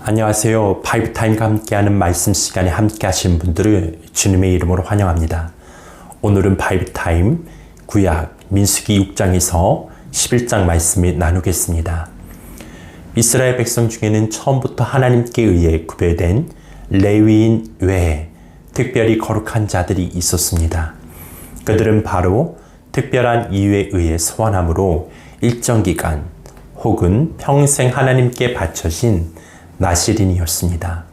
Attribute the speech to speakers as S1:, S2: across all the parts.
S1: 안녕하세요. 바이브타임과 함께하는 말씀 시간에 함께 하시는 분들을 주님의 이름으로 환영합니다. 오늘은 바이브타임 구약 민수기 6장에서 11장 말씀을 나누겠습니다. 이스라엘 백성 중에는 처음부터 하나님께 의해 구별된 레위인 외에 특별히 거룩한 자들이 있었습니다. 그들은 바로 특별한 이유에 의해 소환함으로 일정 기간 혹은 평생 하나님께 바쳐진 나시린이었습니다.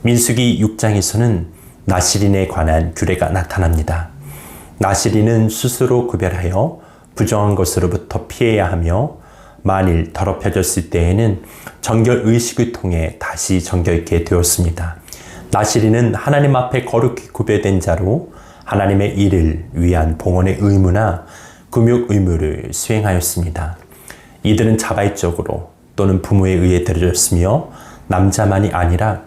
S1: 민수기 6장에서는 나시린에 관한 규례가 나타납니다. 나시린은 스스로 구별하여 부정한 것으로부터 피해야 하며 만일 더럽혀졌을 때에는 정결 의식을 통해 다시 정결케 되었습니다. 나시린은 하나님 앞에 거룩히 구별된 자로 하나님의 일을 위한 봉헌의 의무나 금욕 의무를 수행하였습니다. 이들은 자발적으로 또는 부모에 의해 들여졌으며 남자만이 아니라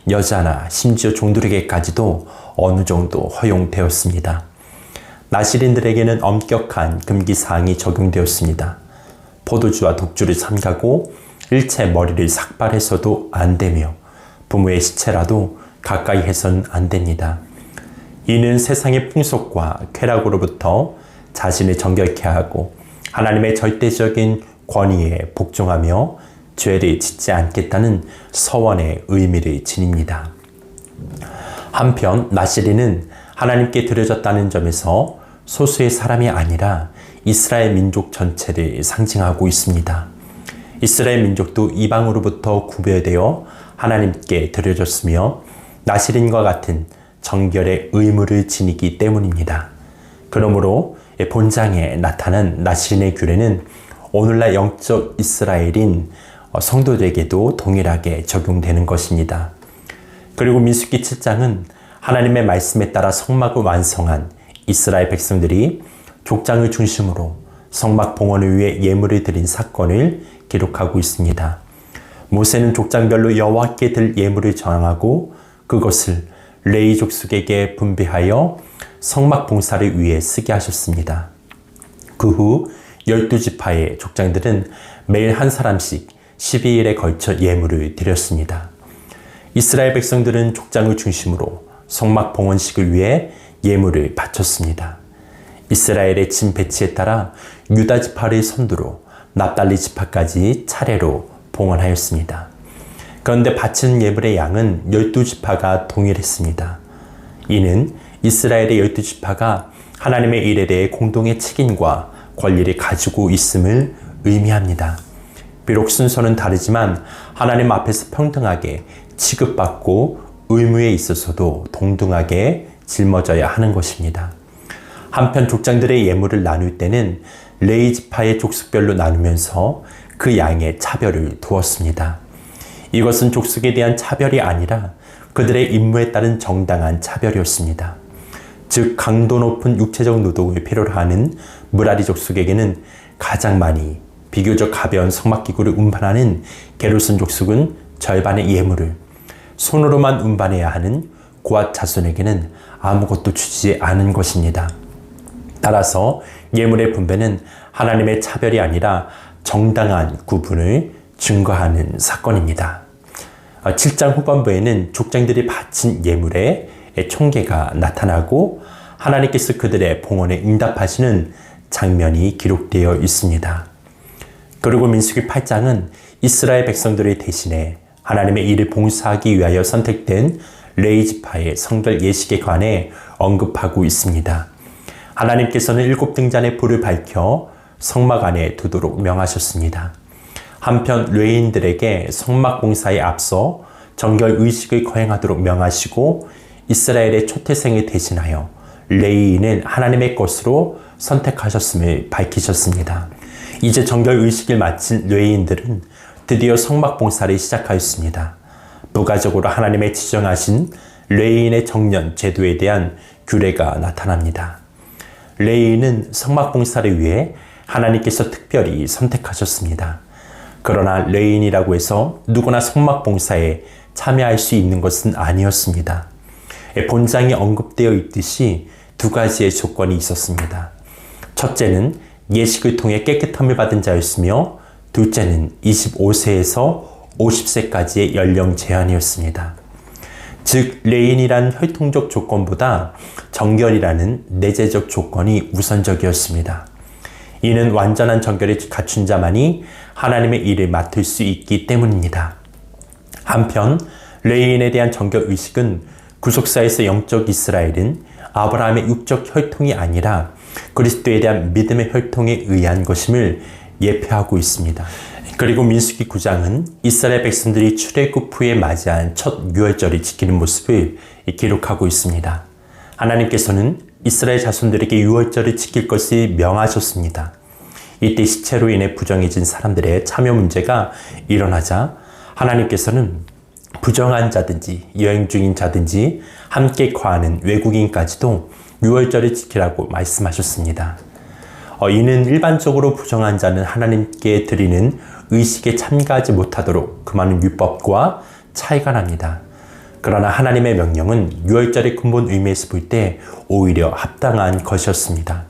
S1: 여자나 심지어 종들에게까지도 어느 정도 허용되었습니다. 나시린들에게는 엄격한 금기사항이 적용되었습니다. 포도주와 독주를 삼가고 일체 머리를 삭발해서도 안 되며 부모의 시체라도 가까이 해서는 안 됩니다. 이는 세상의 풍속과 쾌락으로부터 자신을 정결케 하고 하나님의 절대적인 권위에 복종하며 죄를 짓지 않겠다는 서원의 의미를 지닙니다. 한편 나시린은 하나님께 드려졌다는 점에서 소수의 사람이 아니라 이스라엘 민족 전체를 상징하고 있습니다. 이스라엘 민족도 이방으로부터 구별되어 하나님께 드려졌으며 나시린과 같은 정결의 의무를 지니기 때문입니다. 그러므로 본장에 나타난 나시린의 규례는 오늘날 영적 이스라엘인 성도들에게도 동일하게 적용되는 것입니다. 그리고 민수기 7장은 하나님의 말씀에 따라 성막을 완성한 이스라엘 백성들이 족장을 중심으로 성막 봉헌을 위해 예물을 드린 사건을 기록하고 있습니다. 모세는 족장별로 여호와께 드릴 예물을 정하고 그것을 레위 족속에게 분배하여 성막 봉사를 위해 쓰게 하셨습니다. 그 후 12지파의 족장들은 매일 한 사람씩 12일에 걸쳐 예물을 드렸습니다. 이스라엘 백성들은 족장을 중심으로 성막 봉헌식을 위해 예물을 바쳤습니다. 이스라엘의 진 배치에 따라 유다 지파를 선두로 납달리 지파까지 차례로 봉헌하였습니다. 그런데 바치는 예물의 양은 12지파가 동일했습니다. 이는 이스라엘의 12지파가 하나님의 일에 대해 공동의 책임과 권리를 가지고 있음을 의미합니다. 비록 순서는 다르지만 하나님 앞에서 평등하게 취급받고 의무에 있어서도 동등하게 짊어져야 하는 것입니다. 한편 족장들의 예물을 나눌 때는 레위 지파의 족속별로 나누면서 그 양의 차별을 두었습니다. 이것은 족속에 대한 차별이 아니라 그들의 임무에 따른 정당한 차별이었습니다. 즉 강도 높은 육체적 노동을 필요로 하는 무라리 족속에게는 가장 많이 비교적 가벼운 성막기구를 운반하는 게르손 족속은 절반의 예물을, 손으로만 운반해야 하는 고앗 자손에게는 아무것도 주지 않은 것입니다. 따라서 예물의 분배는 하나님의 차별이 아니라 정당한 구분을 증거하는 사건입니다. 7장 후반부에는 족장들이 바친 예물의 총계가 나타나고 하나님께서 그들의 봉헌에 응답하시는 장면이 기록되어 있습니다. 그리고 민수기 8장은 이스라엘 백성들을 대신해 하나님의 일을 봉사하기 위하여 선택된 레위 지파의 성결 예식에 관해 언급하고 있습니다. 하나님께서는 7등잔의 불을 밝혀 성막 안에 두도록 명하셨습니다. 한편 레위인들에게 성막 봉사에 앞서 정결 의식을 거행하도록 명하시고 이스라엘의 초태생을 대신하여 레위인은 하나님의 것으로 선택하셨음을 밝히셨습니다. 이제 정결 의식을 마친 레위인들은 드디어 성막 봉사를 시작하였습니다. 부가적으로 하나님의 지정하신 레위인의 정년 제도에 대한 규례가 나타납니다. 레위인은 성막 봉사를 위해 하나님께서 특별히 선택하셨습니다. 그러나 레위인이라고 해서 누구나 성막 봉사에 참여할 수 있는 것은 아니었습니다. 본장에 언급되어 있듯이 두 가지의 조건이 있었습니다. 첫째는 예식을 통해 깨끗함을 받은 자였으며 둘째는 25세에서 50세까지의 연령 제한이었습니다. 즉 레인이란 혈통적 조건보다 정결이라는 내재적 조건이 우선적이었습니다. 이는 완전한 정결을 갖춘 자만이 하나님의 일을 맡을 수 있기 때문입니다. 한편 레인에 대한 정결 의식은 구속사에서 영적 이스라엘은 아브라함의 육적 혈통이 아니라 그리스도에 대한 믿음의 혈통에 의한 것임을 예표하고 있습니다. 그리고 민수기 9장은 이스라엘 백성들이 출애굽 후에 맞이한 첫 유월절을 지키는 모습을 기록하고 있습니다. 하나님께서는 이스라엘 자손들에게 유월절을 지킬 것을 명하셨습니다. 이때 시체로 인해 부정해진 사람들의 참여 문제가 일어나자 하나님께서는 부정한 자든지 여행 중인 자든지 함께 거하는 외국인까지도 유월절을 지키라고 말씀하셨습니다. 이는 일반적으로 부정한 자는 하나님께 드리는 의식에 참가하지 못하도록 금하는 율법과 차이가 납니다. 그러나 하나님의 명령은 유월절의 근본 의미에서 볼 때 오히려 합당한 것이었습니다.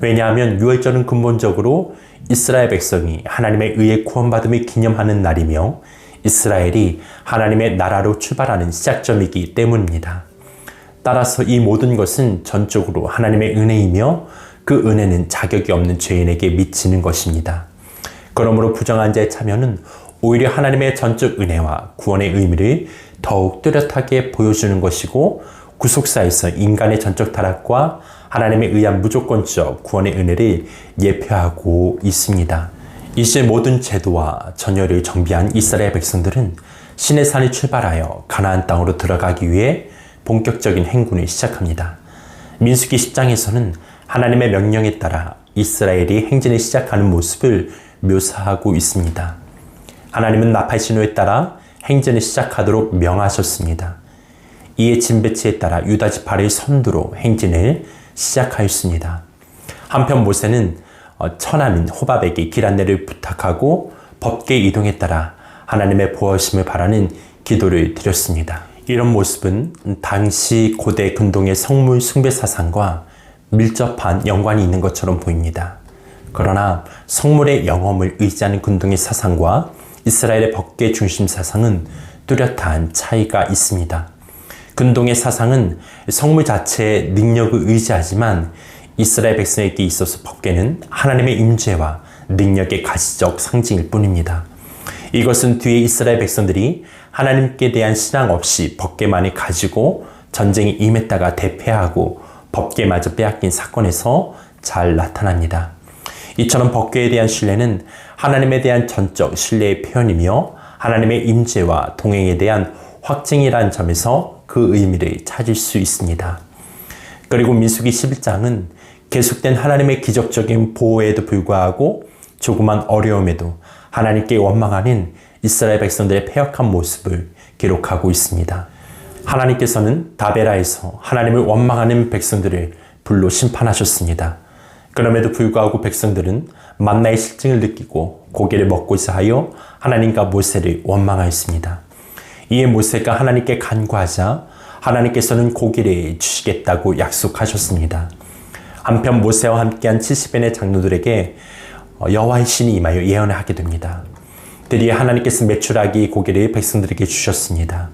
S1: 왜냐하면 유월절은 근본적으로 이스라엘 백성이 하나님의 의에 구원받음을 기념하는 날이며 이스라엘이 하나님의 나라로 출발하는 시작점이기 때문입니다. 따라서 이 모든 것은 전적으로 하나님의 은혜이며 그 은혜는 자격이 없는 죄인에게 미치는 것입니다. 그러므로 부정한 자의 참여는 오히려 하나님의 전적 은혜와 구원의 의미를 더욱 뚜렷하게 보여주는 것이고 구속사에서 인간의 전적 타락과 하나님에 의한 무조건적 구원의 은혜를 예표하고 있습니다. 이제 모든 제도와 전열을 정비한 이스라엘 백성들은 시내산을 출발하여 가나안 땅으로 들어가기 위해 본격적인 행군을 시작합니다. 민수기 10장에서는 하나님의 명령에 따라 이스라엘이 행진을 시작하는 모습을 묘사하고 있습니다. 하나님은 나팔 신호에 따라 행진을 시작하도록 명하셨습니다. 이에 진배치에 따라 유다 지파를 선두로 행진을 시작하였습니다. 한편 모세는 처남인 호밥에게 길 안내를 부탁하고 법궤 이동에 따라 하나님의 보호심을 바라는 기도를 드렸습니다. 이런 모습은 당시 고대 근동의 성물 숭배 사상과 밀접한 연관이 있는 것처럼 보입니다. 그러나 성물의 영험을 의지하는 근동의 사상과 이스라엘의 법궤 중심 사상은 뚜렷한 차이가 있습니다. 근동의 사상은 성물 자체의 능력을 의지하지만 이스라엘 백성에게 있어서 법궤는 하나님의 임재와 능력의 가시적 상징일 뿐입니다. 이것은 뒤에 이스라엘 백성들이 하나님께 대한 신앙 없이 법궤만을 가지고 전쟁에 임했다가 대패하고 법궤마저 빼앗긴 사건에서 잘 나타납니다. 이처럼 법궤에 대한 신뢰는 하나님에 대한 전적 신뢰의 표현이며 하나님의 임재와 동행에 대한 확증이라는 점에서 그 의미를 찾을 수 있습니다. 그리고 민수기 11장은 계속된 하나님의 기적적인 보호에도 불구하고 조그만 어려움에도 하나님께 원망하는 이스라엘 백성들의 패역한 모습을 기록하고 있습니다. 하나님께서는 다베라에서 하나님을 원망하는 백성들을 불로 심판하셨습니다. 그럼에도 불구하고 백성들은 만나의 실증을 느끼고 고기를 먹고자 하여 하나님과 모세를 원망하였습니다. 이에 모세가 하나님께 간구하자 하나님께서는 고기를 주시겠다고 약속하셨습니다. 한편 모세와 함께한 70인의 장로들에게 여호와의 신이 임하여 예언을 하게 됩니다. 드디어 하나님께서 메추라기 고기를 백성들에게 주셨습니다.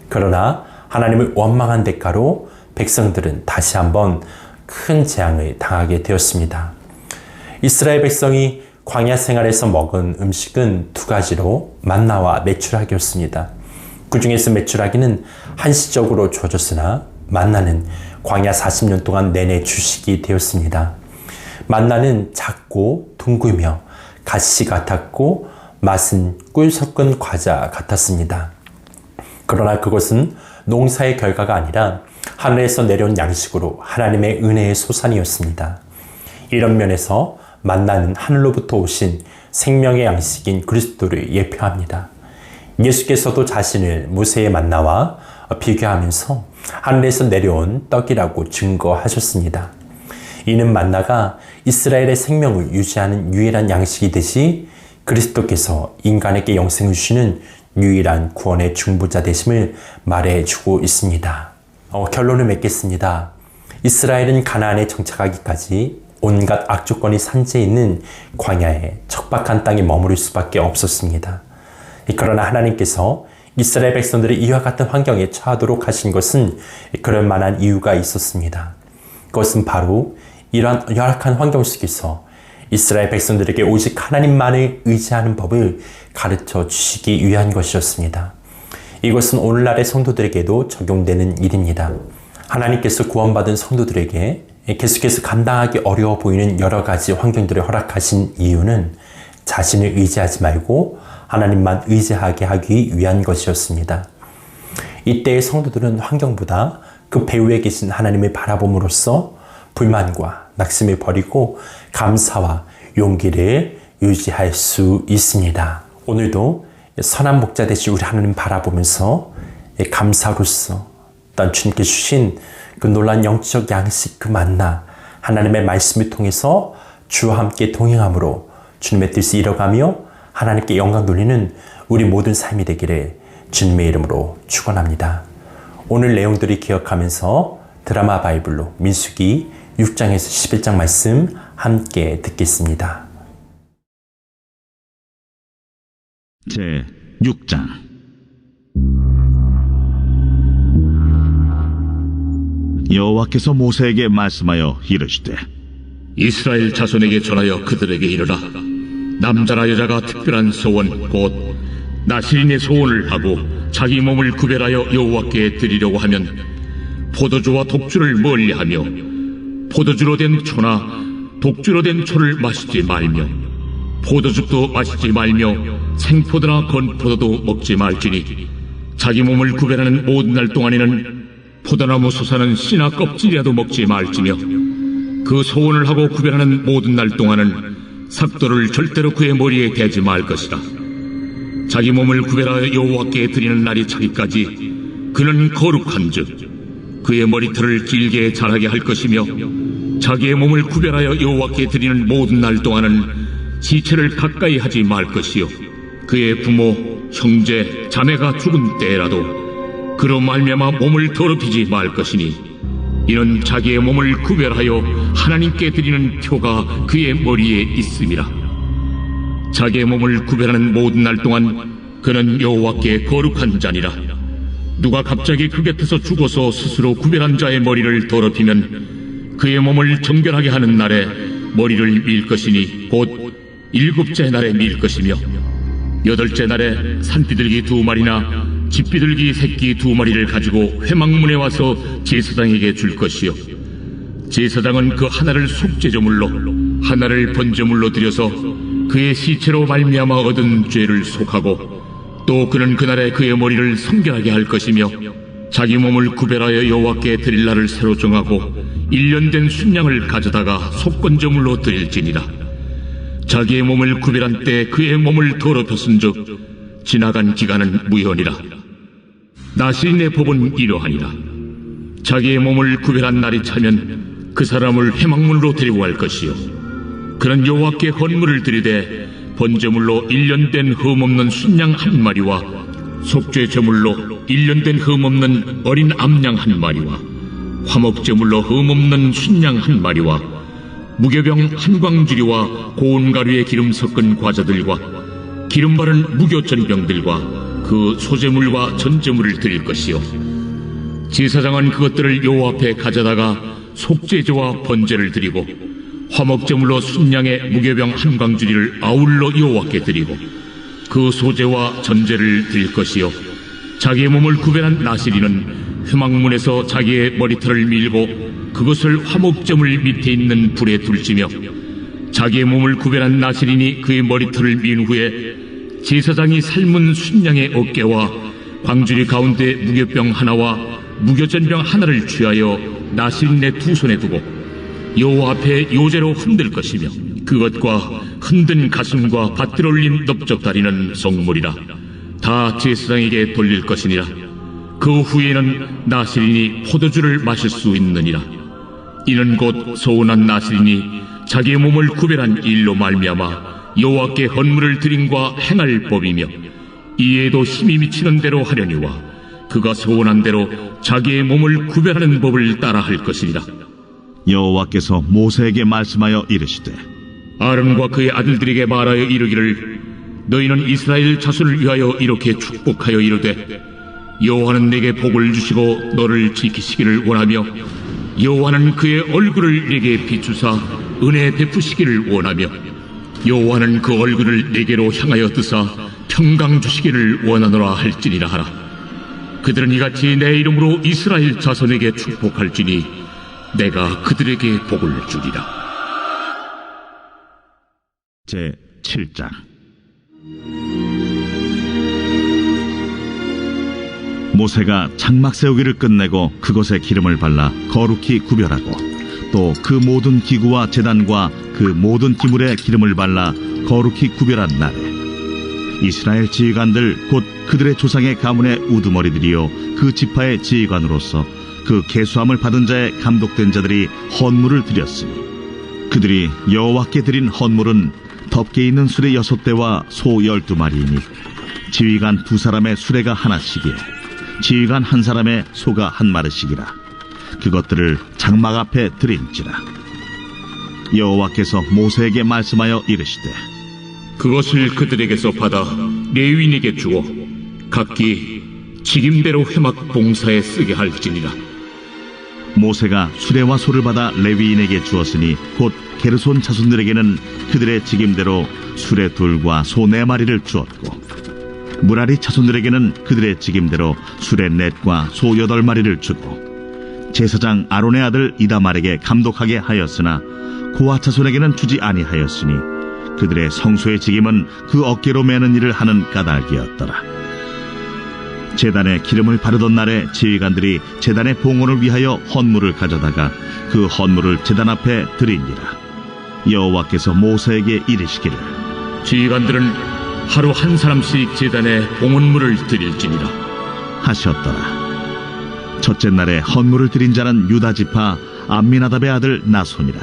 S1: 그러나 하나님을 원망한 대가로 백성들은 다시 한번 큰 재앙을 당하게 되었습니다. 이스라엘 백성이 광야 생활에서 먹은 음식은 두 가지로 만나와 메추라기였습니다. 그 중에서 메추라기는 한시적으로 주어졌으나 만나는 광야 40년 동안 내내 주식이 되었습니다. 만나는 작고 둥글며 가시 같았고 맛은 꿀 섞은 과자 같았습니다. 그러나 그것은 농사의 결과가 아니라 하늘에서 내려온 양식으로 하나님의 은혜의 소산이었습니다. 이런 면에서 만나는 하늘로부터 오신 생명의 양식인 그리스도를 예표합니다. 예수께서도 자신을 모세의 만나와 비교하면서 하늘에서 내려온 떡이라고 증거하셨습니다. 이는 만나가 이스라엘의 생명을 유지하는 유일한 양식이듯이 그리스도께서 인간에게 영생을 주시는 유일한 구원의 중보자 되심을 말해주고 있습니다. 결론을 맺겠습니다. 이스라엘은 가나안에 정착하기까지 온갖 악조건이 산재해 있는 광야의 척박한 땅에 머무를 수밖에 없었습니다. 그러나 하나님께서 이스라엘 백성들이 이와 같은 환경에 처하도록 하신 것은 그럴 만한 이유가 있었습니다. 그것은 바로 이러한 열악한 환경 속에서 이스라엘 백성들에게 오직 하나님만을 의지하는 법을 가르쳐 주시기 위한 것이었습니다. 이것은 오늘날의 성도들에게도 적용되는 일입니다. 하나님께서 구원받은 성도들에게 계속해서 감당하기 어려워 보이는 여러 가지 환경들을 허락하신 이유는 자신을 의지하지 말고 하나님만 의지하게 하기 위한 것이었습니다. 이때의 성도들은 환경보다 그 배후에 계신 하나님을 바라봄으로써 불만과 낙심을 버리고 감사와 용기를 유지할 수 있습니다. 오늘도 선한 목자 되신 우리 하나님 바라보면서 감사로서 또한 주님께 주신 그 놀라운 영적 양식 그 만나 하나님의 말씀을 통해서 주와 함께 동행함으로 주님의 뜻을 이뤄가며 하나님께 영광 돌리는 우리 모든 삶이 되기를 주님의 이름으로 축원합니다. 오늘 내용들을 기억하면서 드라마 바이블로 민수기 6장에서 11장 말씀 함께 듣겠습니다.
S2: 제 6장. 여호와께서 모세에게 말씀하여 이르시되
S3: 이스라엘 자손에게 전하여 그들에게 이르라. 남자나 여자가 특별한 소원 곧 나실인의 소원을 하고 자기 몸을 구별하여 여호와께 드리려고 하면 포도주와 독주를 멀리하며 포도주로 된 초나 독주로 된 초를 마시지 말며 포도즙도 마시지 말며 생포도나 건포도도 먹지 말지니 자기 몸을 구별하는 모든 날 동안에는 포도나무 솟아는 씨나 껍질이라도 먹지 말지며 그 소원을 하고 구별하는 모든 날 동안은 삭도를 절대로 그의 머리에 대지 말 것이다. 자기 몸을 구별하여 여호와께 드리는 날이 차기까지 그는 거룩한즉 그의 머리털을 길게 자라게 할 것이며 자기의 몸을 구별하여 여호와께 드리는 모든 날 동안은 시체를 가까이 하지 말 것이요 그의 부모, 형제, 자매가 죽은 때라도 그로 말미암아 몸을 더럽히지 말 것이니 이는 자기의 몸을 구별하여 하나님께 드리는 표가 그의 머리에 있음이라. 자기의 몸을 구별하는 모든 날 동안 그는 여호와께 거룩한 자니라. 누가 갑자기 그 곁에서 죽어서 스스로 구별한 자의 머리를 더럽히면 그의 몸을 정결하게 하는 날에 머리를 밀 것이니 곧 7째 날에 밀 것이며 8째 날에 산비둘기 2마리나 집비둘기 새끼 2마리를 가지고 회막문에 와서 제사장에게 줄 것이요 제사장은 그 하나를 속죄제물로 하나를 번제물로 드려서 그의 시체로 말미암아 얻은 죄를 속하고 또 그는 그날에 그의 머리를 성결하게 할 것이며 자기 몸을 구별하여 여호와께 드릴 날을 새로 정하고 1년 된 순양을 가져다가 속건제물로 드릴지니라. 자기의 몸을 구별한 때 그의 몸을 더럽혔은즉 지나간 기간은 무효니라. 나실인의 법은 이러하니라. 자기의 몸을 구별한 날이 차면 그 사람을 회막문으로 데리고 갈 것이요 그는 여호와께 헌물을 드리되 번제물로 1년 된 흠없는 순양 1마리와 속죄제물로 1년 된 흠없는 어린 암양 1마리와 화목제물로 흠없는 순양 1마리와 무교병 1광주리와 고운 가루에 기름 섞은 과자들과 기름 바른 무교전병들과 그 소제물과 전제물을 드릴 것이요 제사장은 그것들을 여호와 앞에 가져다가 속죄제와 번제를 드리고 화목제물로 순양의 무교병 1광주리를 아울러 여호와께 드리고 그 소제와 전제를 드릴 것이요 자기의 몸을 구별한 나실인은 회막문에서 자기의 머리털을 밀고 그것을 화목제물 밑에 있는 불에 둘지며 자기의 몸을 구별한 나실인이 그의 머리털을 민 후에 제사장이 삶은 순양의 어깨와 광주리 가운데 무교병 하나와 무교전병 하나를 취하여 나실인의 2손에 두고 여호와 앞에 요제로 흔들 것이며 그것과 흔든 가슴과 밭들 올린 넓적다리는 성물이라. 다 제사장에게 돌릴 것이니라. 그 후에는 나실인이 포도주를 마실 수 있느니라. 이는 곧 소원한 나실인이 자기의 몸을 구별한 일로 말미암아 여호와께 헌물을 드림과 행할 법이며 이에도 힘이 미치는 대로 하려니와 그가 소원한 대로 자기의 몸을 구별하는 법을 따라 할 것이니라.
S2: 여호와께서 모세에게 말씀하여 이르시되
S3: 아론과 그의 아들들에게 말하여 이르기를 너희는 이스라엘 자손을 위하여 이렇게 축복하여 이르되 여호와는 내게 복을 주시고 너를 지키시기를 원하며 여호와는 그의 얼굴을 내게 비추사 은혜 베푸시기를 원하며 여호와는 그 얼굴을 내게로 향하여 드사 평강 주시기를 원하노라 할지니라 하라. 그들은 이같이 내 이름으로 이스라엘 자손에게 축복할지니 내가 그들에게 복을 주리라.
S2: 제 7장. 모세가 장막 세우기를 끝내고 그것에 기름을 발라 거룩히 구별하고 또 그 모든 기구와 제단과 그 모든 기물에 기름을 발라 거룩히 구별한 날에 이스라엘 지휘관들 곧 그들의 조상의 가문의 우두머리들이요 그 지파의 지휘관으로서 그 계수함을 받은 자의 감독된 자들이 헌물을 드렸으니 그들이 여호와께 드린 헌물은 덮개 있는 수레 6대와 소 12마리이니 지휘관 2사람의 수레가 하나씩이요 지휘관 1사람의 소가 1마리씩이라. 그것들을 장막 앞에 드린지라. 여호와께서 모세에게 말씀하여 이르시되
S3: 그것을 그들에게서 받아 레위인에게 주어 각기 직임대로 회막 봉사에 쓰게 할지니라.
S2: 모세가 수레와 소를 받아 레위인에게 주었으니 곧 게르손 자손들에게는 그들의 직임대로 수레 2과 소 4마리를 주었고 무라리 자손들에게는 그들의 직임대로 수레 4과 소 8마리를 주고 제사장 아론의 아들 이다말에게 감독하게 하였으나 고아 자손에게는 주지 아니하였으니 그들의 성소의 직임은 그 어깨로 매는 일을 하는 까닭이었더라. 제단에 기름을 바르던 날에 지휘관들이 제단의 봉헌을 위하여 헌물을 가져다가 그 헌물을 제단 앞에 드리니라. 여호와께서 모세에게 이르시기를
S3: 지휘관들은 하루 1사람씩 제단에 봉헌물을 드릴지니라
S2: 하셨더라. 첫째 날에 헌물을 드린 자는 유다 지파 암미나답의 아들 나손이라.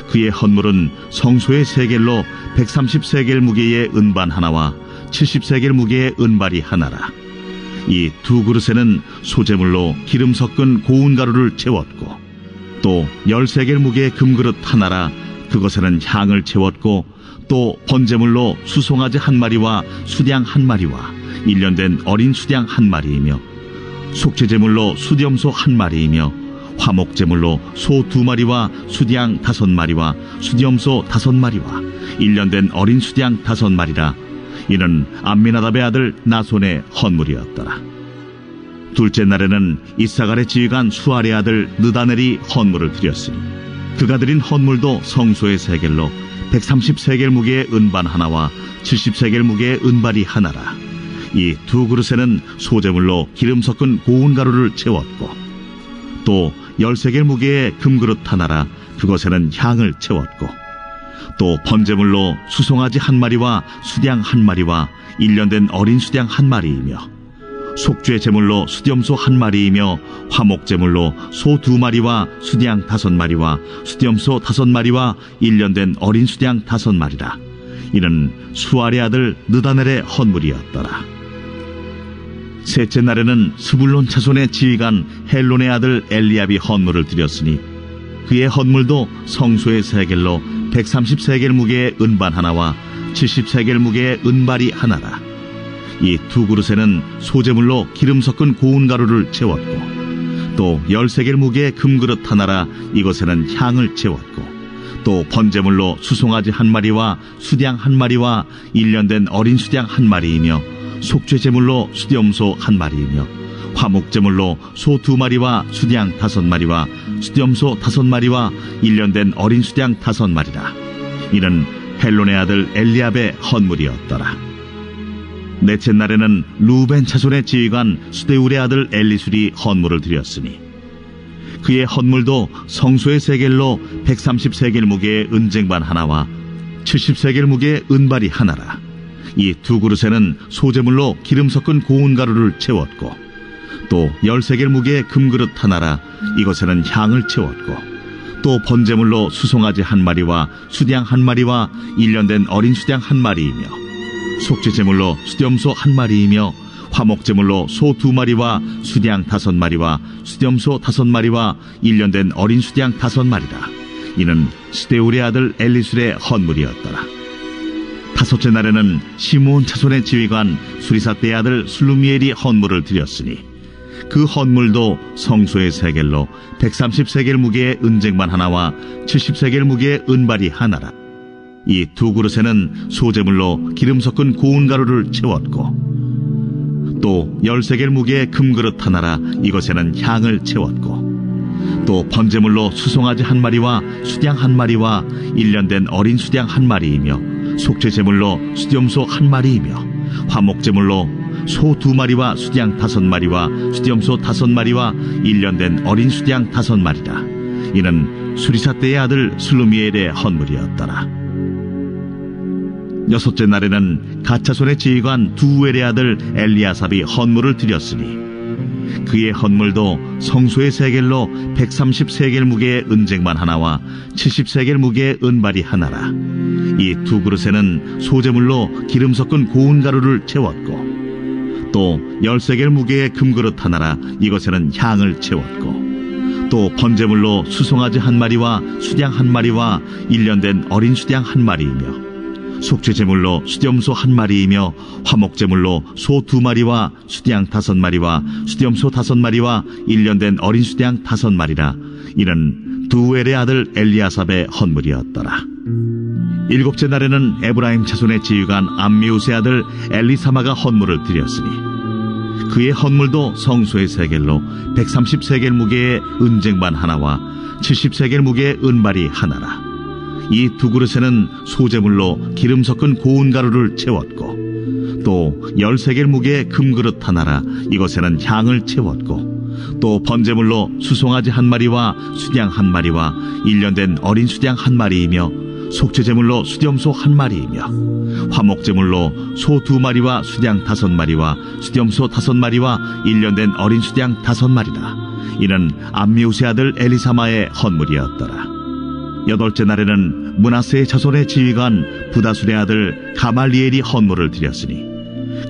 S2: 그의 헌물은 성소의 세겔로 130세겔 무게의 은반 하나와 70세겔 무게의 은발이 하나라. 이 2그릇에는 소재물로 기름 섞은 고운 가루를 채웠고 또 10세겔 무게의 금그릇 하나라. 그것에는 향을 채웠고 또 번제물로 수송아지 1마리와 수양 1마리와 1년 된 어린 수양 1마리이며 속죄제물로 수염소 1마리이며 화목제물로 소 2마리와 수양 5마리와 수염소 5마리와 1년 된 어린 수양 5마리라. 이는 암미나답의 아들 나손의 헌물이었더라. 둘째 날에는 이사갈의 지휘관 수알의 아들 느다넬이 헌물을 드렸으니 그가 드린 헌물도 성소의 세겔로 130세겔 무게의 은반 하나와 70세겔 무게의 은발이 하나라. 이 2그릇에는 소재물로 기름 섞은 고운 가루를 채웠고 또 10세겔 무게의 금그릇 하나라. 그것에는 향을 채웠고 또 번제물로 수송아지 1마리와 수양 1마리와 1년 된 어린 수양 1마리이며 속죄 제물로 수염소 1마리이며 화목제물로 소 2마리와 수양 5마리와 수염소 5마리와 1년 된 어린 수양 5마리라. 이는 수알의 아들 느다넬의 헌물이었더라. 셋째 날에는 스불론 자손의 지휘관 헬론의 아들 엘리압이 헌물을 드렸으니 그의 헌물도 성소의 세겔로 130세겔 무게의 은반 하나와 70세겔 무게의 은발이 하나라. 이 2그릇에는 소재물로 기름 섞은 고운 가루를 채웠고 또 10세겔 무게의 금그릇 하나라. 이것에는 향을 채웠고 또 번제물로 수송아지 1마리와 수양 1마리와 1년 된 어린 수양 1마리이며 속죄제물로 수염소 1마리이며 화목제물로 소 2마리와 수양 5마리와 수염소 5마리와 1년 된 어린 수양 5마리라. 이는 헬론의 아들 엘리압의 헌물이었더라. 넷째 날에는 루벤 자손의 지휘관 수데울의 아들 엘리술이 헌물을 드렸으니 그의 헌물도 성소의 세겔로 130세겔 무게의 은쟁반 하나와 70세겔 무게의 은발이 하나라. 이 2그릇에는 소재물로 기름 섞은 고운 가루를 채웠고 또 10세겔 무게의 금그릇 하나라. 이것에는 향을 채웠고 또 번제물로 수송아지 1마리와 수양 1마리와 1년 된 어린 수양 1마리이며 속죄제물로 수염소 1마리이며 화목제물로 소 2마리와 수양 5마리와 수염소 5마리와 1년 된 어린 수양 5마리라. 이는 스데울의 아들 엘리술의 헌물이었더라. 다섯째 날에는 시므온 자손의 지휘관 수리사떼의 아들 슬루미엘이 헌물을 드렸으니 그 헌물도 성소의 세겔로 130세겔 무게의 은쟁반 하나와 70세겔 무게의 은발이 하나라. 이 두 그릇에는 소재물로 기름 섞은 고운 가루를 채웠고 또 10세겔 무게의 금그릇 하나라. 이것에는 향을 채웠고 또 번제물로 수송아지 한 마리와 수양 한 마리와 1년 된 어린 수양 한 마리이며 속죄제물로 수염소 한 마리이며 화목제물로 소 2마리와 수양 5마리와 수염소 5마리와 1년 된 어린 수양 5마리라. 이는 수리사떼의 아들 슬루미엘의 헌물이었더라. 여섯째 날에는 갓자손의 지휘관 두우엘의 아들 엘리아삽이 헌물을 드렸으니 그의 헌물도 성소의 세겔로 130세겔 무게의 은쟁반 하나와 70세겔 무게의 은발이 하나라. 이 두 그릇에는 소재물로 기름 섞은 고운 가루를 채웠고 또 10세겔 무게의 금그릇 하나라. 이것에는 향을 채웠고 또 번제물로 수송아지 한 마리와 수양 한 마리와 1년 된 어린 수양 한 마리이며 속죄제물로 수염소 한 마리이며 화목제물로 소 2마리와 수양 5마리와 수염소 5마리와 1년 된 어린 수양 5마리라. 이는 두우엘의 아들 엘리아삽의 헌물이었더라. 일곱째 날에는 에브라임 자손의 지휘관 암미우스의 아들 엘리사마가 헌물을 드렸으니 그의 헌물도 성소의 세겔로 130세겔 무게의 은쟁반 하나와 70세겔 무게의 은발이 하나라. 이 두 그릇에는 소재물로 기름 섞은 고운 가루를 채웠고 또 10세겔 무게의 금그릇 하나라. 이것에는 향을 채웠고 또 번제물로 수송아지 한 마리와 수양 한 마리와 1년 된 어린 수양 한 마리이며 속죄제물로 수염소 한 마리이며 화목제물로 소 2마리와 수양 5마리와 수염소 5마리와 1년 된 어린 수양 5마리라. 이는 암미우스의 아들 엘리사마의 헌물이었더라. 여덟째 날에는 므낫세의 자손의 지휘관 부다술의 아들 가말리엘이 헌물을 드렸으니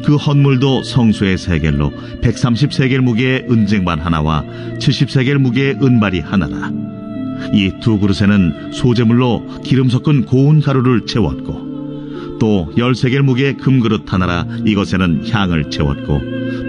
S2: 그 헌물도 성소의 세겔로 130세겔 무게의 은쟁반 하나와 70세겔 무게의 은발이 하나라. 이 두 그릇에는 소재물로 기름 섞은 고운 가루를 채웠고 또 10세겔 무게의 금그릇 하나라. 이것에는 향을 채웠고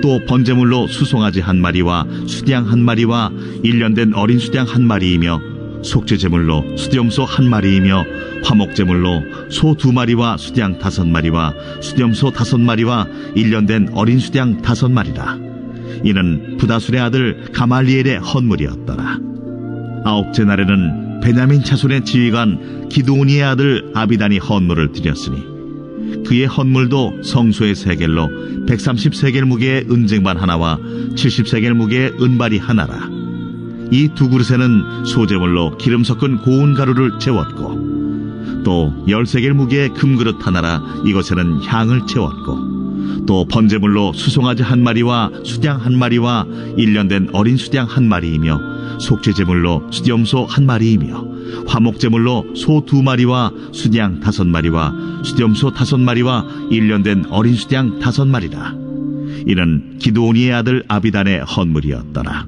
S2: 또 번제물로 수송아지 한 마리와 수양 한 마리와 1년 된 어린 수양 한 마리이며 속죄제물로 수염소 한 마리이며 화목제물로 소 2마리와 수양 5마리와 수염소 5마리와 1년 된 어린 수양 5마리라. 이는 부다술의 아들 가말리엘의 헌물이었더라. 아홉째 날에는 베냐민 자손의 지휘관 기드오니의 아들 아비단이 헌물을 드렸으니 그의 헌물도 성소의 세겔로 130세겔 무게의 은쟁반 하나와 70세겔 무게의 은발이 하나라. 이 두 그릇에는 소재물로 기름 섞은 고운 가루를 채웠고 또 10세겔 무게의 금그릇 하나라. 이것에는 향을 채웠고 또 번제물로 수송아지 한 마리와 수양 한 마리와 1년 된 어린 수양 한 마리이며 속죄제물로 수염소 한 마리이며 화목제물로 소 2마리와 수양 5마리와 수염소 5마리와 1년 된 어린 수양 5마리라. 이는 기드오니의 아들 아비단의 헌물이었더라.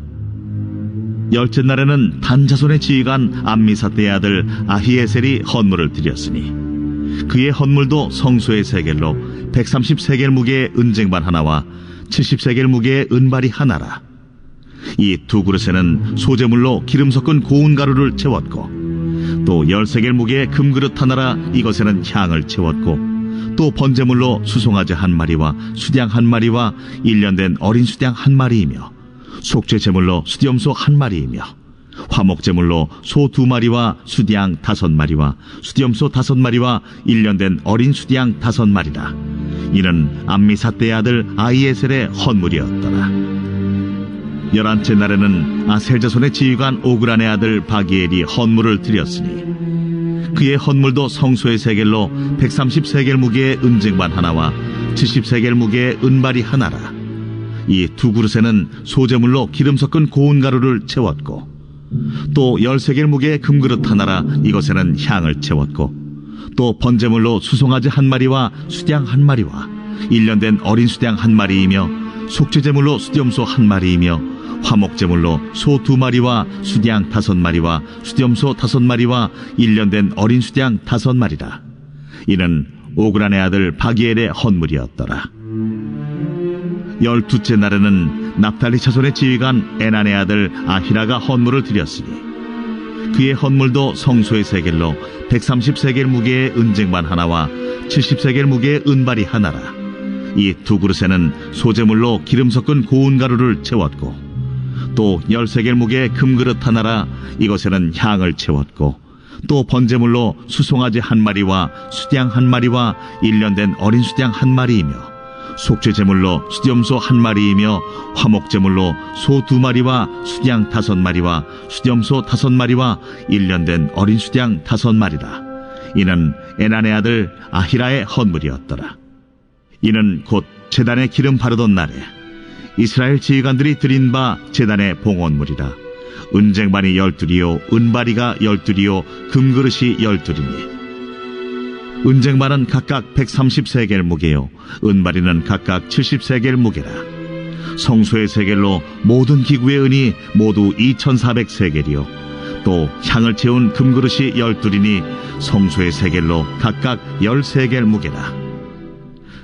S2: 열째 날에는 단 자손의 지휘관 암미사떼의 아들 아히에셀이 헌물을 드렸으니 그의 헌물도 성소의 세겔로 130세겔 무게의 은쟁반 하나와 70세겔 무게의 은발이 하나라. 이 두 그릇에는 소재물로 기름 섞은 고운 가루를 채웠고 또 10세겔 무게의 금그릇 하나라. 이것에는 향을 채웠고 또 번제물로 수송아지 한 마리와 수양 한 마리와 1년 된 어린 수양 한 마리이며 속죄제물로 수염소 한 마리이며 화목제물로 소 2마리와 수양 5마리와 수염소 5마리와 1년 된 어린 수양 5마리라. 이는 암미사떼의 아들 아히에셀의 헌물이었더라. 11째 날에는 아셀 자손의 지휘관 오그란의 아들 바기엘이 헌물을 드렸으니 그의 헌물도 성소의 세겔로 130세겔 무게의 은쟁반 하나와 70세겔 무게의 은발이 하나라. 이 두 그릇에는 소재물로 기름 섞은 고운 가루를 채웠고 또 10세겔 무게의 금그릇 하나라. 이것에는 향을 채웠고 또 번제물로 수송아지 한 마리와 수양 한 마리와 1년 된 어린 수양 한 마리이며 속죄제물로 수염소 한 마리이며 화목제물로 소 2마리와 수양 5마리와 수염소 5마리와 1년 된 어린 수양 5마리라. 이는 오그란의 아들 바기엘의 헌물이었더라. 12째 날에는 납달리 자손의 지휘관 에난의 아들 아히라가 헌물을 드렸으니 그의 헌물도 성소의 세겔로 130세겔 무게의 은쟁반 하나와 70세겔 무게의 은발이 하나라. 이 두 그릇에는 소재물로 기름 섞은 고운 가루를 채웠고 또 10세겔 무게의 금그릇 하나라. 이것에는 향을 채웠고 또 번제물로 수송아지 한 마리와 수양 한 마리와 1년 된 어린 수양 한 마리이며 속죄제물로 수염소 한 마리이며 화목제물로 소 2마리와 수양 5마리와 수염소 5마리와 1년 된 어린 수양 5마리라. 이는 에난의 아들 아히라의 헌물이었더라. 이는 곧 제단에 기름 바르던 날에 이스라엘 지휘관들이 드린 바 제단의 봉헌물이라. 은쟁반이 12이요 은바리가 12이요 금그릇이 12이니 은쟁반은 각각 130세겔 무게요 은바리는 각각 70세겔 무게라. 성소의 세겔로 모든 기구의 은이 모두 2400세겔이요 또 향을 채운 금그릇이 12이니 성소의 세겔로 각각 10세겔 무게라.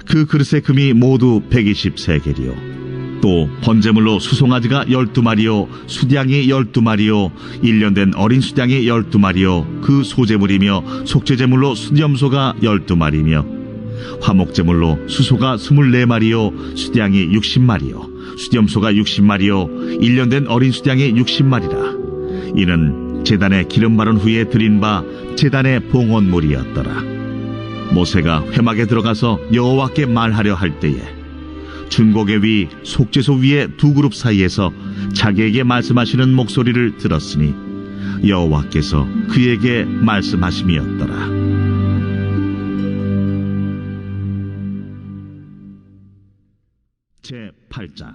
S2: 그 그릇의 금이 모두 120세겔이요 또 번제물로 수송아지가 12마리요 수양이 12마리요 1년 된 어린 수양이 12마리요 그 소제물이며 속죄제물로 수염소가 12마리며 화목제물로 수소가 24마리요 수양이 60마리요 수염소가 60마리요 1년 된 어린 수양이 60마리라. 이는 제단에 기름 바른 후에 드린 바 제단의 봉헌물이었더라. 모세가 회막에 들어가서 여호와께 말하려 할 때에 중고개 위 속죄소 위에 두 그룹 사이에서 자기에게 말씀하시는 목소리를 들었으니 여호와께서 그에게 말씀하심이었더라. 제 8장.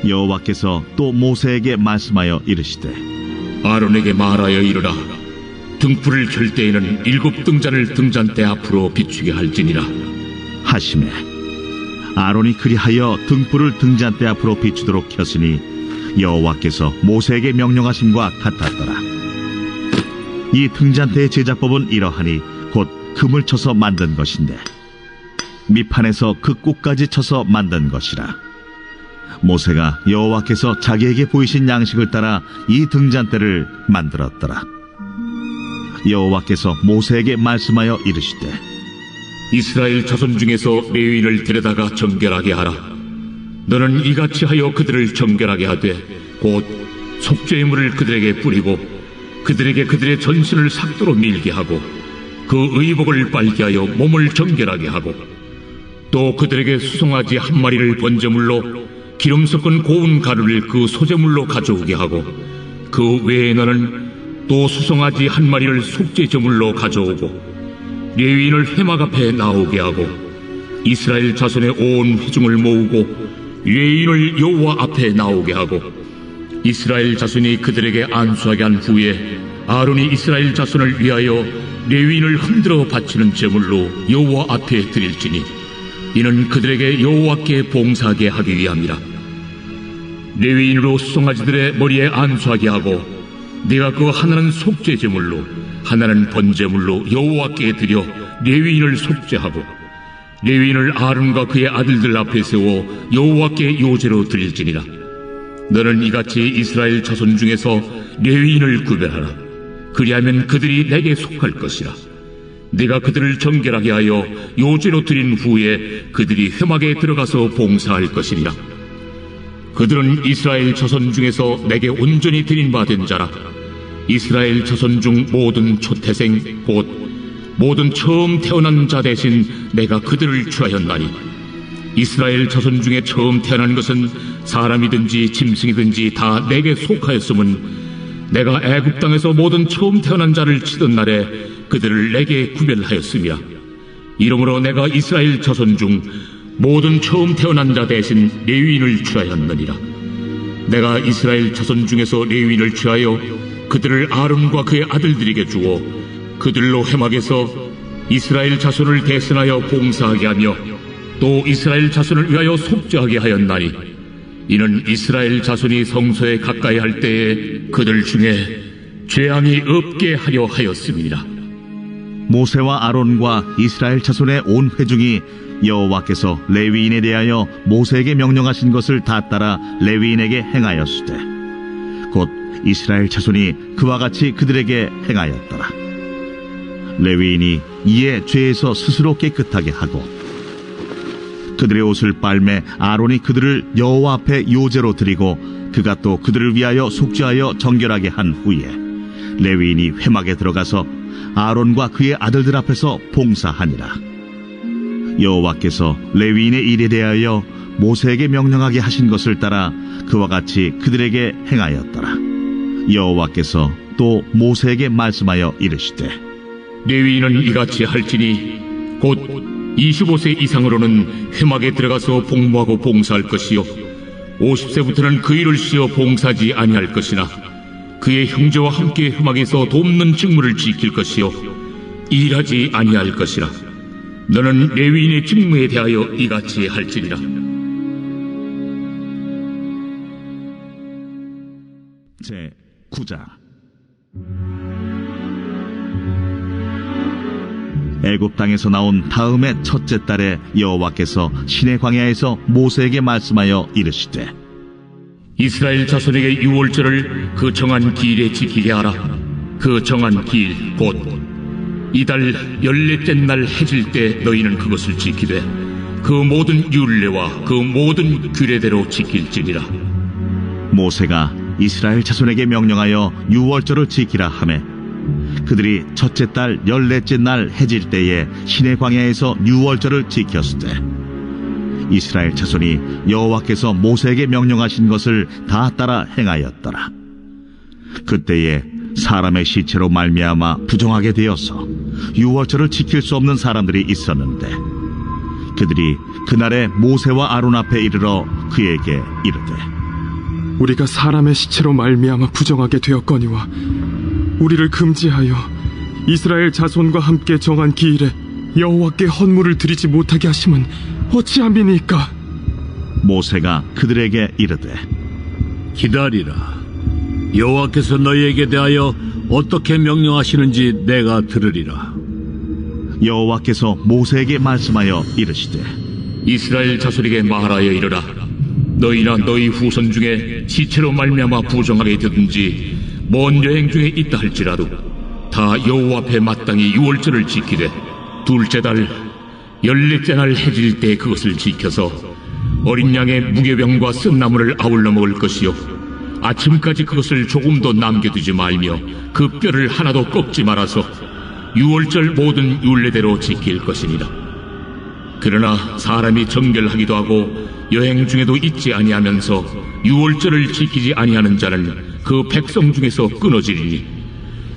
S2: 여호와께서 또 모세에게 말씀하여 이르시되
S3: 아론에게 말하여 이르라. 등불을 켤 때에는 7 등잔을 등잔대 앞으로 비추게 할지니라
S2: 하시매 아론이 그리하여 등불을 등잔대 앞으로 비추도록 켰으니 여호와께서 모세에게 명령하심과 같았더라. 이 등잔대의 제작법은 이러하니 곧 금을 쳐서 만든 것인데 밑판에서 그 꼭까지 쳐서 만든 것이라. 모세가 여호와께서 자기에게 보이신 양식을 따라 이 등잔대를 만들었더라. 여호와께서 모세에게 말씀하여 이르시되
S3: 이스라엘 자손 중에서 레위인을 데려다가 정결하게 하라. 너는 이같이 하여 그들을 정결하게 하되 곧 속죄의 물을 그들에게 뿌리고 그들에게 그들의 전신을 삭도로 밀게 하고 그 의복을 빨게 하여 몸을 정결하게 하고 또 그들에게 수송아지 한 마리를 번제물로 기름 섞은 고운 가루를 그 소제물로 가져오게 하고 그 외에 너는 또 수송아지 한 마리를 속죄제물로 가져오고 레위인을 회막 앞에 나오게 하고 이스라엘 자손의 온 회중을 모으고 레위인을 여호와 앞에 나오게 하고 이스라엘 자손이 그들에게 안수하게 한 후에 아론이 이스라엘 자손을 위하여 레위인을 흔들어 바치는 제물로 여호와 앞에 드릴지니 이는 그들에게 여호와께 봉사하게 하기 위함이라. 레위인으로 수송아지들의 머리에 안수하게 하고 네가 그 하나는 속죄제물로 하나는 번제물로 여호와께 드려 레위인을 속죄하고 레위인을 아론과 그의 아들들 앞에 세워 여호와께 요제로 드릴지니라. 너는 이같이 이스라엘 자손 중에서 레위인을 구별하라. 그리하면 그들이 내게 속할 것이라. 네가 그들을 정결하게 하여 요제로 드린 후에 그들이 회막에 들어가서 봉사할 것이니라. 그들은 이스라엘 자손 중에서 내게 온전히 드린 바 된 자라. 이스라엘 자손 중 모든 초태생 곧 모든 처음 태어난 자 대신 내가 그들을 취하였나니 이스라엘 자손 중에 처음 태어난 것은 사람이든지 짐승이든지 다 내게 속하였음은 내가 애굽 땅에서 모든 처음 태어난 자를 치던 날에 그들을 내게 구별하였음이라. 이러므로 내가 이스라엘 자손 중 모든 처음 태어난 자 대신 레위인을 취하였느니라. 내가 이스라엘 자손 중에서 레위인을 취하여 그들을 아론과 그의 아들들에게 주어 그들로 회막에서 이스라엘 자손을 대신하여 봉사하게 하며 또 이스라엘 자손을 위하여 속죄하게 하였나니 이는 이스라엘 자손이 성소에 가까이 할 때에 그들 중에 재앙이 없게 하려 하였습니다.
S2: 모세와 아론과 이스라엘 자손의 온 회중이 여호와께서 레위인에 대하여 모세에게 명령하신 것을 다 따라 레위인에게 행하였으되 곧 이스라엘 자손이 그와 같이 그들에게 행하였더라. 레위인이 이에 죄에서 스스로 깨끗하게 하고 그들의 옷을 빨매 아론이 그들을 여호와 앞에 요제로 드리고 그가 또 그들을 위하여 속죄하여 정결하게 한 후에 레위인이 회막에 들어가서 아론과 그의 아들들 앞에서 봉사하니라. 여호와께서 레위인의 일에 대하여 모세에게 명령하게 하신 것을 따라 그와 같이 그들에게 행하였더라. 여호와께서 또 모세에게 말씀하여 이르시되
S3: 레위인은 이같이 할지니 곧 25세 이상으로는 회막에 들어가서 복무하고 봉사할 것이요 50세부터는 그 일을 쉬어 봉사하지 아니할 것이나 그의 형제와 함께 회막에서 돕는 직무를 지킬 것이요 일하지 아니할 것이라. 너는 레위인의 직무에 대하여 이같이 할지니라.
S2: 제 9장 애굽 땅에서 나온 다음의 첫째 달에 여호와께서 시내 광야에서 모세에게 말씀하여 이르시되
S3: 이스라엘 자손에게 유월절을 그 정한 기일에 지키게 하라. 그 정한 기일 곧 이달 14째 날 해질 때 너희는 그것을 지키되 그 모든 율례와 그 모든 규례대로 지킬지니라.
S2: 모세가 이스라엘 자손에게 명령하여 유월절을 지키라 하매 그들이 첫째 달 14째 날 해질 때에 시내 광야에서 유월절을 지켰으되 이스라엘 자손이 여호와께서 모세에게 명령하신 것을 다 따라 행하였더라. 그때에 사람의 시체로 말미암아 부정하게 되어서 유월절을 지킬 수 없는 사람들이 있었는데 그들이 그날에 모세와 아론 앞에 이르러 그에게 이르되
S4: 우리가 사람의 시체로 말미암아 부정하게 되었거니와 우리를 금지하여 이스라엘 자손과 함께 정한 기일에 여호와께 헌물을 드리지 못하게 하심은 어찌함이니까?
S2: 모세가 그들에게 이르되
S5: 기다리라. 여호와께서 너희에게 대하여 어떻게 명령하시는지 내가 들으리라.
S2: 여호와께서 모세에게 말씀하여 이르시되
S3: 이스라엘 자손에게 말하여 이르라. 너희나 너희 후손 중에 시체로 말미암아 부정하게 되든지 먼 여행 중에 있다 할지라도 다 여호와 앞에 마땅히 유월절을 지키되 둘째 달 14째 날 해질 때 그것을 지켜서 어린 양의 무교병과 쓴나물을 아울러 먹을 것이요 아침까지 그것을 조금도 남겨두지 말며 그 뼈를 하나도 꺾지 말아서 유월절 모든 율례대로 지킬 것이니라. 그러나 사람이 정결하기도 하고 여행 중에도 잊지 아니하면서 유월절을 지키지 아니하는 자는 그 백성 중에서 끊어지리니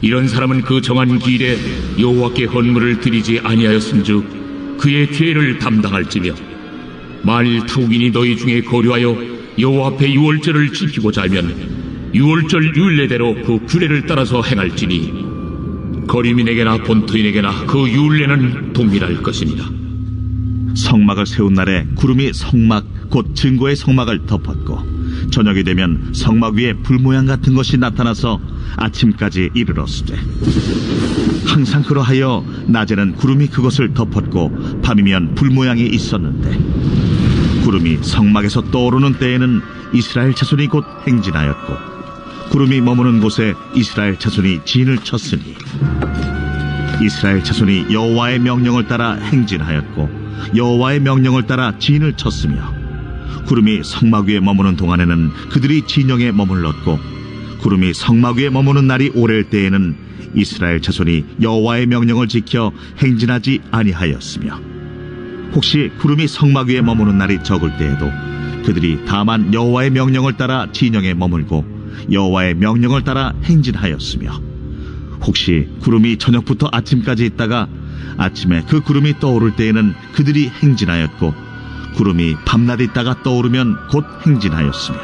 S3: 이런 사람은 그 정한 기일에 여호와께 헌물을 드리지 아니하였은즉 그의 죄를 담당할지며 만일 타국인이 너희 중에 거류하여 여호와 앞에 유월절을 지키고자 하면 유월절 율례대로 그 규례를 따라서 행할지니 거류민에게나 본토인에게나 그 율례는 동일할 것이니라.
S2: 성막을 세운 날에 구름이 성막 곧 증거의 성막을 덮었고 저녁이 되면 성막 위에 불 모양 같은 것이 나타나서 아침까지 이르렀으되 항상 그러하여 낮에는 구름이 그것을 덮었고 밤이면 불 모양이 있었는데 구름이 성막에서 떠오르는 때에는 이스라엘 자손이 곧 행진하였고 구름이 머무는 곳에 이스라엘 자손이 진을 쳤으니 이스라엘 자손이 여호와의 명령을 따라 행진하였고 여호와의 명령을 따라 진을 쳤으며 구름이 성막 위에 머무는 동안에는 그들이 진영에 머물렀고 구름이 성막 위에 머무는 날이 오랠 때에는 이스라엘 자손이 여호와의 명령을 지켜 행진하지 아니하였으며 혹시 구름이 성막 위에 머무는 날이 적을 때에도 그들이 다만 여호와의 명령을 따라 진영에 머물고 여호와의 명령을 따라 행진하였으며 혹시 구름이 저녁부터 아침까지 있다가 아침에 그 구름이 떠오를 때에는 그들이 행진하였고 구름이 밤낮 있다가 떠오르면 곧 행진하였으며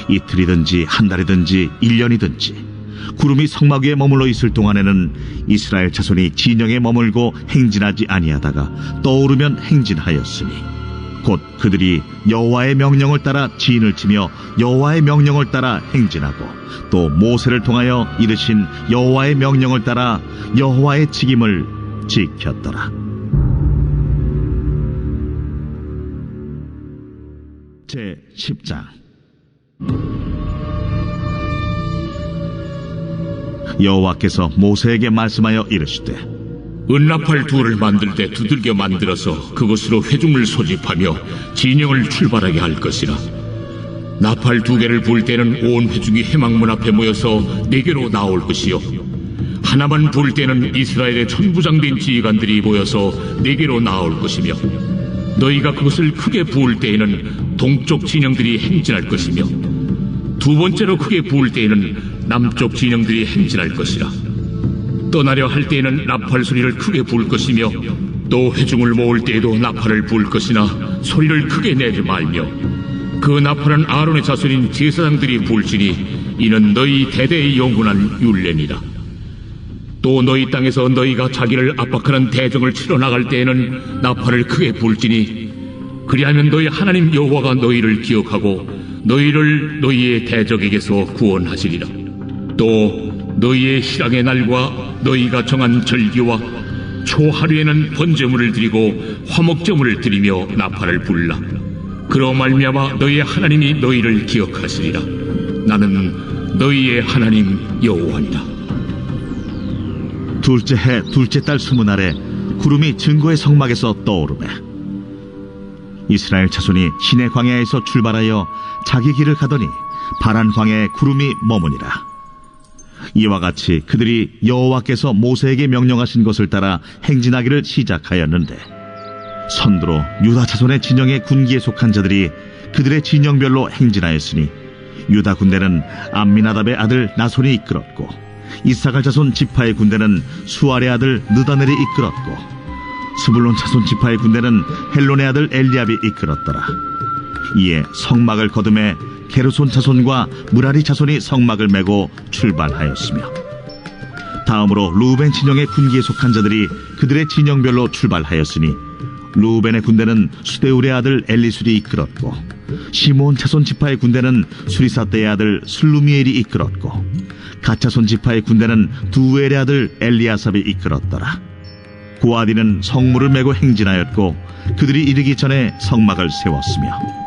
S2: 이틀이든지 한 달이든지 1년이든지 구름이 성막 위에 머물러 있을 동안에는 이스라엘 자손이 진영에 머물고 행진하지 아니하다가 떠오르면 행진하였으니 곧 그들이 여호와의 명령을 따라 진을 치며 여호와의 명령을 따라 행진하고 또 모세를 통하여 이르신 여호와의 명령을 따라 여호와의 직임을 지켰더라. 제 10장. 여호와께서 모세에게 말씀하여 이르시되
S3: 은나팔 둘을 만들 때 두들겨 만들어서 그것으로 회중을 소집하며 진영을 출발하게 할 것이라. 나팔 2개를 불 때는 온 회중이 회막문 앞에 모여서 내게로 나올 것이요, 하나만 불 때는 이스라엘의 천부장된 지휘관들이 모여서 내게로 나올 것이며, 너희가 그것을 크게 부을 때에는 동쪽 진영들이 행진할 것이며, 2번째로 크게 부을 때에는 남쪽 진영들이 행진할 것이라. 떠나려 할 때에는 나팔 소리를 크게 부을 것이며, 또 회중을 모을 때에도 나팔을 부을 것이나 소리를 크게 내지 말며, 그 나팔은 아론의 자손인 제사장들이 부을지니 이는 너희 대대의 영원한 율례니라. 또 너희 땅에서 너희가 자기를 압박하는 대적을 치러 나갈 때에는 나팔을 크게 부을지니, 그리하면 너희 하나님 여호와가 너희를 기억하고 너희를 너희의 대적에게서 구원하시리라. 또 너희의 실황의 날과 너희가 정한 절기와 초하루에는 번제물을 드리고 화목제물을 드리며 나팔을 불라. 그로 말미암아 너희의 하나님이 너희를 기억하시리라. 나는 너희의 하나님 여호와니라.
S2: 둘째 해 둘째 달 20날에 구름이 증거의 성막에서 떠오르매 이스라엘 자손이 시내 광야에서 출발하여 자기 길을 가더니 파란 광야에 구름이 머무니라. 이와 같이 그들이 여호와께서 모세에게 명령하신 것을 따라 행진하기를 시작하였는데, 선두로 유다 자손의 진영의 군기에 속한 자들이 그들의 진영별로 행진하였으니, 유다 군대는 암미나답의 아들 나손이 이끌었고, 이사갈 자손 지파의 군대는 수알의 아들 느다넬이 이끌었고, 스불론 자손 지파의 군대는 헬론의 아들 엘리압이 이끌었더라. 이에 성막을 거두매 게르손 자손과 무라리 자손이 성막을 메고 출발하였으며, 다음으로 루벤 진영의 군기에 속한 자들이 그들의 진영별로 출발하였으니, 루벤의 군대는 수데울의 아들 엘리술이 이끌었고, 시몬 자손 지파의 군대는 수리사떼의 아들 슬루미엘이 이끌었고, 갓자손 지파의 군대는 두엘의 아들 엘리아삽이 이끌었더라. 고아디는 성물을 메고 행진하였고, 그들이 이르기 전에 성막을 세웠으며,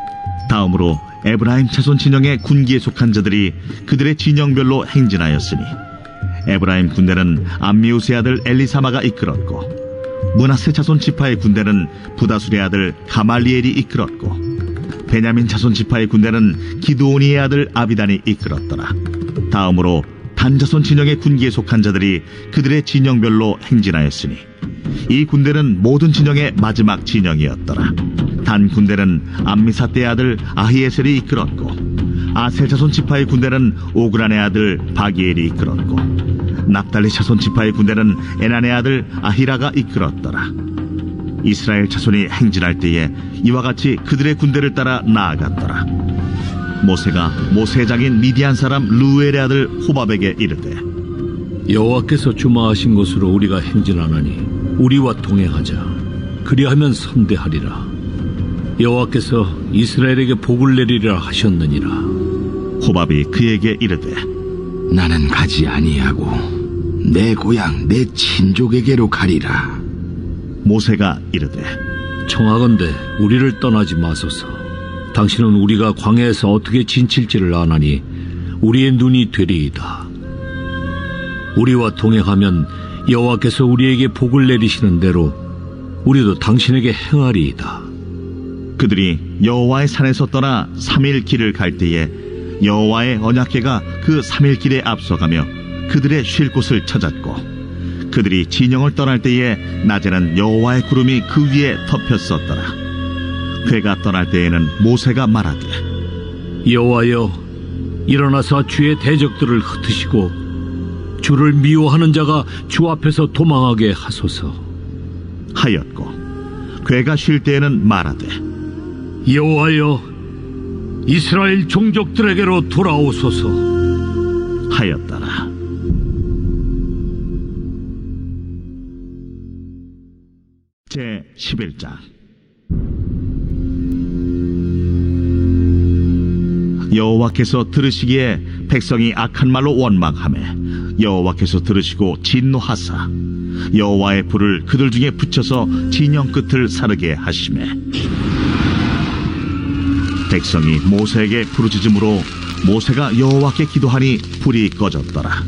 S2: 다음으로 에브라임 자손 진영의 군기에 속한 자들이 그들의 진영별로 행진하였으니, 에브라임 군대는 암미우스의 아들 엘리사마가 이끌었고, 므낫세 자손 지파의 군대는 부다술의 아들 가말리엘이 이끌었고, 베냐민 자손 지파의 군대는 기드오니의 아들 아비단이 이끌었더라. 다음으로 단 자손 진영의 군기에 속한 자들이 그들의 진영별로 행진하였으니, 이 군대는 모든 진영의 마지막 진영이었더라. 단 군대는 암미사떼의 아들 아히에셀이 이끌었고, 아셀 자손 지파의 군대는 오그란의 아들 바기엘이 이끌었고, 납달리 자손 지파의 군대는 에난의 아들 아히라가 이끌었더라. 이스라엘 자손이 행진할 때에 이와 같이 그들의 군대를 따라 나아갔더라. 모세가 모세의 장인 미디안 사람 루엘의 아들 호밥에게 이르되,
S5: 여호와께서 주마하신 곳으로 우리가 행진하나니 우리와 동행하자. 그리하면 선대하리라. 여호와께서 이스라엘에게 복을 내리리라 하셨느니라.
S2: 호밥이 그에게 이르되,
S6: 나는 가지 아니하고 내 고향 내 친족에게로 가리라.
S2: 모세가 이르되,
S5: 청하건대 우리를 떠나지 마소서. 당신은 우리가 광야에서 어떻게 진칠지를 아나니 우리의 눈이 되리이다. 우리와 동행하면 여호와께서 우리에게 복을 내리시는 대로 우리도 당신에게 행하리이다.
S2: 그들이 여호와의 산에서 떠나 3일 길을 갈 때에 여호와의 언약궤가 그 3일 길에 앞서가며 그들의 쉴 곳을 찾았고, 그들이 진영을 떠날 때에 낮에는 여호와의 구름이 그 위에 덮였었더라. 궤가 떠날 때에는 모세가 말하되,
S5: 여호와여, 일어나서 주의 대적들을 흩으시고 주를 미워하는 자가 주 앞에서 도망하게 하소서
S2: 하였고, 궤가 쉴 때에는 말하되,
S5: 여호와여, 이스라엘 종족들에게로 돌아오소서
S2: 하였더라. 제 11장. 여호와께서 들으시기에 백성이 악한 말로 원망하매 여호와께서 들으시고 진노하사 여호와의 불을 그들 중에 붙여서 진영 끝을 사르게 하시매 백성이 모세에게 부르짖음으로 모세가 여호와께 기도하니 불이 꺼졌더라.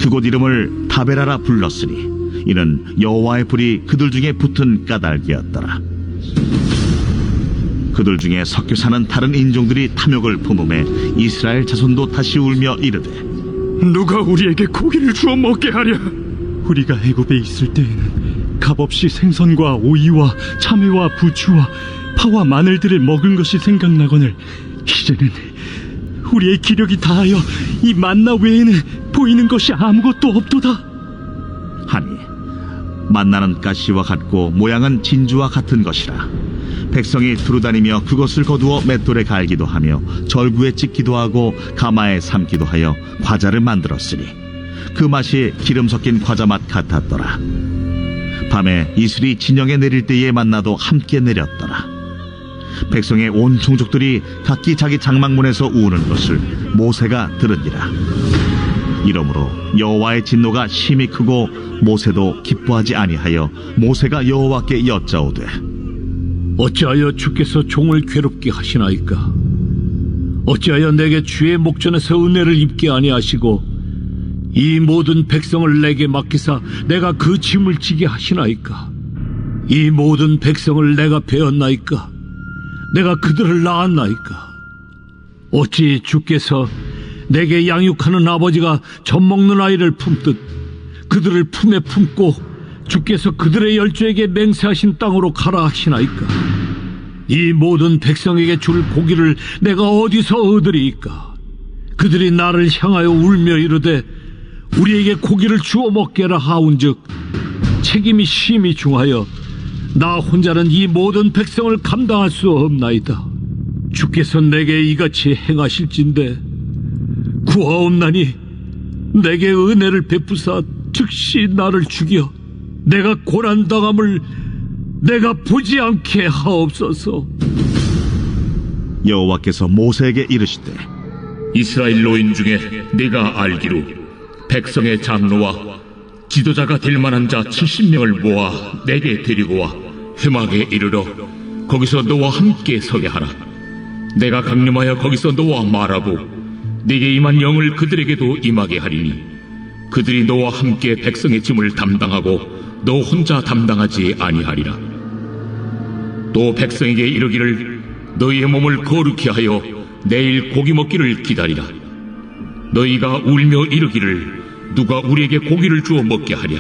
S2: 그곳 이름을 다베라라 불렀으니 이는 여호와의 불이 그들 중에 붙은 까닭이었더라. 그들 중에 섞여 사는 다른 인종들이 탐욕을 품음에 이스라엘 자손도 다시 울며 이르되
S4: 누가 우리에게 고기를 주어 먹게 하랴? 우리가 애굽에 있을 때에는 값없이 생선과 오이와 참외와 부추와 파와 마늘들을 먹은 것이 생각나거늘 이제는 우리의 기력이 다하여 이 만나 외에는 보이는 것이 아무것도 없도다.
S2: 하니 만나는 가시와 같고 모양은 진주와 같은 것이라. 백성이 두루다니며 그것을 거두어 맷돌에 갈기도 하며 절구에 찍기도 하고 가마에 삶기도 하여 과자를 만들었으니 그 맛이 기름 섞인 과자 맛 같았더라. 밤에 이슬이 진영에 내릴 때에 만나도 함께 내렸더라. 백성의 온 종족들이 각기 자기 장막문에서 우는 것을 모세가 들으니라. 이러므로 여호와의 진노가 심히 크고 모세도 기뻐하지 아니하여 모세가 여호와께 여짜오되
S5: 어찌하여 주께서 종을 괴롭게 하시나이까? 어찌하여 내게 주의 목전에서 은혜를 입게 아니하시고 이 모든 백성을 내게 맡기사 내가 그 짐을 지게 하시나이까? 이 모든 백성을 내가 베었나이까? 내가 그들을 낳았나이까? 어찌 주께서 내게 양육하는 아버지가 젖 먹는 아이를 품듯 그들을 품에 품고 주께서 그들의 열조에게 맹세하신 땅으로 가라 하시나이까? 이 모든 백성에게 줄 고기를 내가 어디서 얻으리이까? 그들이 나를 향하여 울며 이르되 우리에게 고기를 주어 먹게라 하온즉 책임이 심히 중하여 나 혼자는 이 모든 백성을 감당할 수 없나이다. 주께서 내게 이같이 행하실진대 구하옵나니 내게 은혜를 베푸사 즉시 나를 죽여 내가 고난당함을 내가 보지 않게 하옵소서.
S2: 여호와께서 모세에게 이르시되
S3: 이스라엘 노인 중에 네가 알기로 백성의 장로와 지도자가 될 만한 자 70명을 모아 내게 데리고 와 회막에 이르러 거기서 너와 함께 서게 하라. 내가 강림하여 거기서 너와 말하고 네게 임한 영을 그들에게도 임하게 하리니 그들이 너와 함께 백성의 짐을 담당하고 너 혼자 담당하지 아니하리라. 또 백성에게 이르기를 너희의 몸을 거룩히 하여 내일 고기 먹기를 기다리라. 너희가 울며 이르기를 누가 우리에게 고기를 주어 먹게 하랴.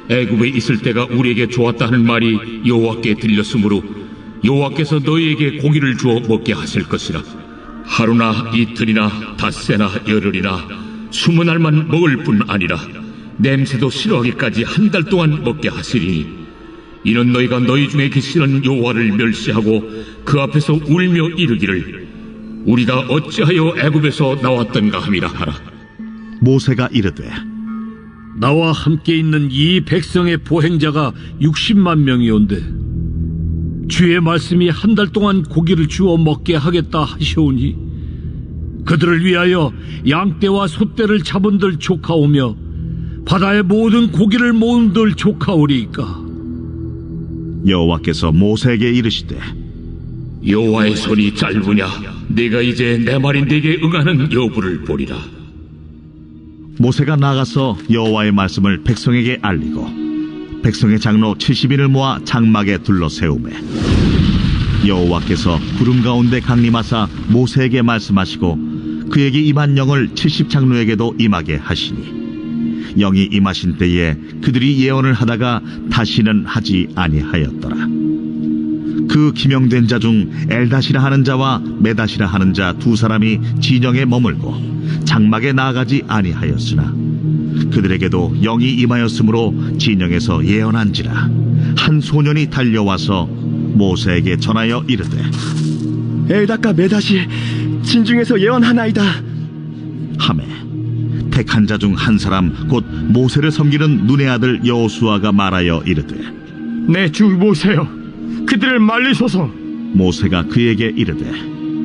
S3: 애굽에 있을 때가 우리에게 좋았다 하는 말이 여호와께 들렸으므로 여호와께서 너희에게 고기를 주어 먹게 하실 것이라. 하루나 이틀이나 닷새나 열흘이나 20날만 먹을 뿐 아니라 냄새도 싫어하기까지 한 달 동안 먹게 하시리니 이는 너희가 너희 중에 계시는 여호와를 멸시하고 그 앞에서 울며 이르기를 우리가 어찌하여 애굽에서 나왔던가 함이라 하라.
S2: 모세가 이르되
S5: 나와 함께 있는 이 백성의 보행자가 60만 명이온데 주의 말씀이 한 달 동안 고기를 주어 먹게 하겠다 하시오니 그들을 위하여 양떼와 소떼를 잡은들 조카오며 바다의 모든 고기를 모은들 조카오리이까.
S2: 여호와께서 모세에게 이르시되
S3: 여호와의 손이 짧으냐 네가 이제 내 말이 네게 응하는 여부를 보리라.
S2: 모세가 나가서 여호와의 말씀을 백성에게 알리고 백성의 장로 70인을 모아 장막에 둘러 세우매 여호와께서 구름 가운데 강림하사 모세에게 말씀하시고 그에게 임한 영을 70장로에게도 임하게 하시니 영이 임하신 때에 그들이 예언을 하다가 다시는 하지 아니하였더라. 그 기명된 자 중 엘다시라 하는 자와 메다시라 하는 자 두 사람이 진영에 머물고 장막에 나아가지 아니하였으나 그들에게도 영이 임하였으므로 진영에서 예언한지라. 한 소년이 달려와서 모세에게 전하여 이르되
S4: 엘다가 메다시 진중에서 예언하나이다
S2: 하매 택한 자 중 한 사람 곧 모세를 섬기는 눈의 아들 여호수아가 말하여 이르되
S4: 내 주 모세여 그들을 말리소서.
S2: 모세가 그에게 이르되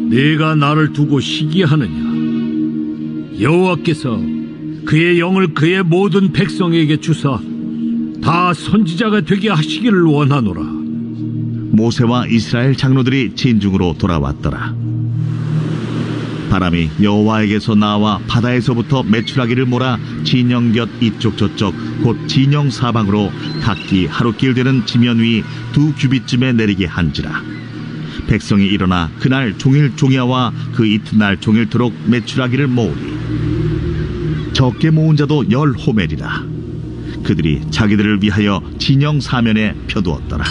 S5: 네가 나를 두고 시기하느냐? 여호와께서 그의 영을 그의 모든 백성에게 주사 다 선지자가 되게 하시기를 원하노라.
S2: 모세와 이스라엘 장로들이 진중으로 돌아왔더라. 바람이 여호와에게서 나와 바다에서부터 메추라기를 몰아 진영 곁 이쪽 저쪽 곧 진영 사방으로 각기 하루길 되는 지면 위 2규빗쯤에 내리게 한지라. 백성이 일어나 그날 종일 종야와 그 이튿날 종일토록 메추라기를 모으리. 적게 모은 자도 10호멜이라. 그들이 자기들을 위하여 진영 사면에 펴두었더라.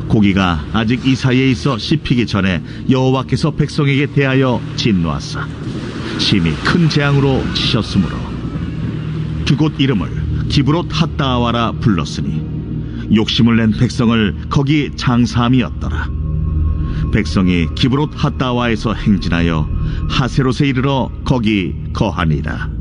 S2: 고기가 아직 이 사이에 있어 씹히기 전에 여호와께서 백성에게 대하여 진노하사 심히 큰 재앙으로 치셨으므로 그곳 이름을 기브롯 핫다아와라 불렀으니 욕심을 낸 백성을 거기 장사함이었더라. 백성이 기브롯 핫다아와에서 행진하여 하세롯에 이르러 거기 거하니라.